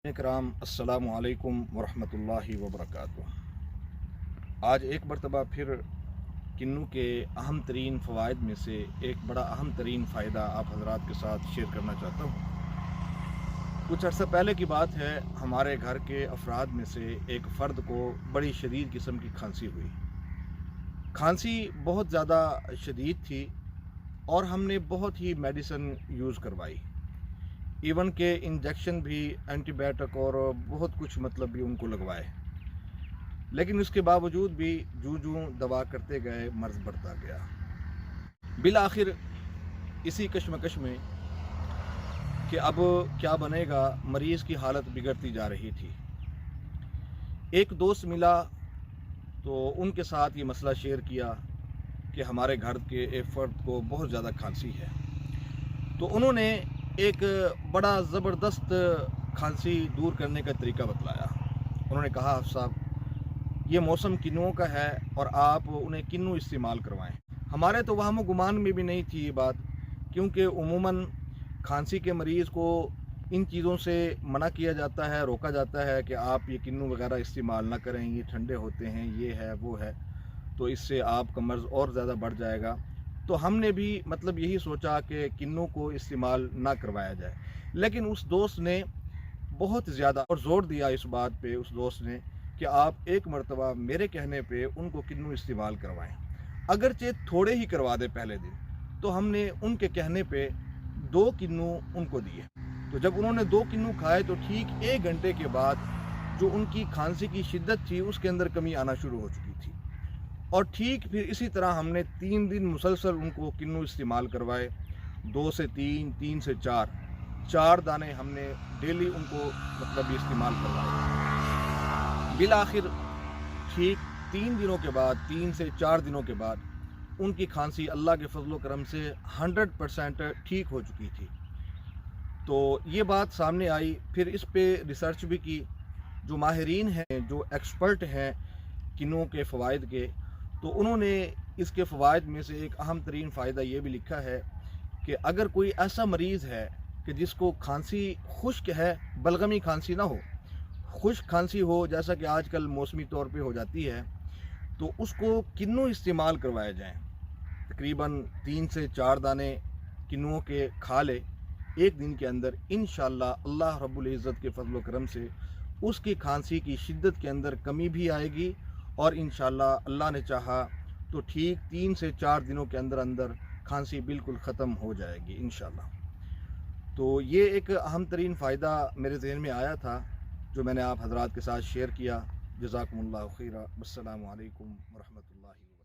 कराम अस्सलामु अलैकुम वरहमतुल्लाहि वबरकातुह। आज एक मरतबा फिर किन्नू के अहम तरीन फ़वाइद में से एक बड़ा अहम तरीन फ़ायदा आप हज़रात के साथ शेयर करना चाहता हूँ। कुछ अर्सा पहले की बात है, हमारे घर के अफराद में से एक फ़र्द को बड़ी शदीद किस्म की खांसी हुई। खांसी बहुत ज़्यादा शदीद थी और हमने बहुत ही मेडिसिन यूज़ करवाई, इवन के इंजेक्शन भी, एंटीबायोटिक और बहुत कुछ मतलब भी उनको लगवाए, लेकिन उसके बावजूद भी जूं जूं दवा करते गए मर्ज़ बढ़ता गया। बिल आखिर इसी कश्मकश में कि अब क्या बनेगा, मरीज़ की हालत बिगड़ती जा रही थी। एक दोस्त मिला तो उनके साथ ये मसला शेयर किया कि हमारे घर के एक फ़र्द को बहुत ज़्यादा खांसी है। तो उन्होंने एक बड़ा ज़बरदस्त खांसी दूर करने का तरीका बतलाया। उन्होंने कहा, हाफ़िज़ साहब, ये मौसम किन्नुओं का है और आप उन्हें किन्नू इस्तेमाल करवाएं। हमारे तो वहम गुमान में भी नहीं थी ये बात, क्योंकि उमूमन खांसी के मरीज़ को इन चीज़ों से मना किया जाता है, रोका जाता है कि आप ये किन्नू वगैरह इस्तेमाल ना करें, ये ठंडे होते हैं, ये है वो है, तो इससे आपका मर्ज़ और ज़्यादा बढ़ जाएगा। तो हमने भी मतलब यही सोचा कि किन्नू को इस्तेमाल ना करवाया जाए, लेकिन उस दोस्त ने बहुत ज़्यादा और ज़ोर दिया इस बात पे, उस दोस्त ने, कि आप एक मरतबा मेरे कहने पे उनको किन्नू इस्तेमाल करवाएं, अगरचे थोड़े ही करवा दें पहले दिन। तो हमने उनके कहने पे 2 किन्नू उनको दिए। तो जब उन्होंने 2 किन्नू खाए तो ठीक 1 घंटे के बाद जो उनकी खांसी की शिद्दत थी उसके अंदर कमी आना शुरू हो चुकी थी। और ठीक फिर इसी तरह हमने 3 दिन मुसलसल उनको किन्नू इस्तेमाल करवाए, 2 से 3, 3 से 4, 4 दाने हमने डेली उनको मतलब इस्तेमाल करवाए। बिल आखिर ठीक 3 दिनों के बाद, 3 से 4 दिनों के बाद उनकी खांसी अल्लाह के फजलो करम से 100% ठीक हो चुकी थी। तो ये बात सामने आई, फिर इस पे रिसर्च भी की। जो माहिरीन हैं, जो एक्सपर्ट हैं किन्नुओं के फ़वाइद के, तो उन्होंने इसके फ़वाइद में से एक अहम तरीन फ़ायदा ये भी लिखा है कि अगर कोई ऐसा मरीज़ है कि जिसको खांसी खुश्क है, बलगमी खांसी ना हो, खुश्क खांसी हो, जैसा कि आजकल मौसमी तौर पे हो जाती है, तो उसको किन्नू इस्तेमाल करवाए जाएँ। तकरीबन 3 से 4 दाने किन्नुओं के खा ले एक दिन के अंदर, इंशाअल्लाह अल्लाह रब्बुल इज़्ज़त के फज़ल करम से उसकी खांसी की शिद्दत के अंदर कमी भी आएगी और इंशाअल्लाह अल्लाह ने चाहा तो ठीक 3 से 4 दिनों के अंदर अंदर खांसी बिल्कुल ख़त्म हो जाएगी इंशाअल्लाह। तो ये एक अहम तरीन फ़ायदा मेरे ज़हन में आया था, जो मैंने आप हज़रात के साथ शेयर किया। जज़ाकुमुल्लाहु खैरा। अस्सलामु अलैकुम वरहमतुल्लाहि।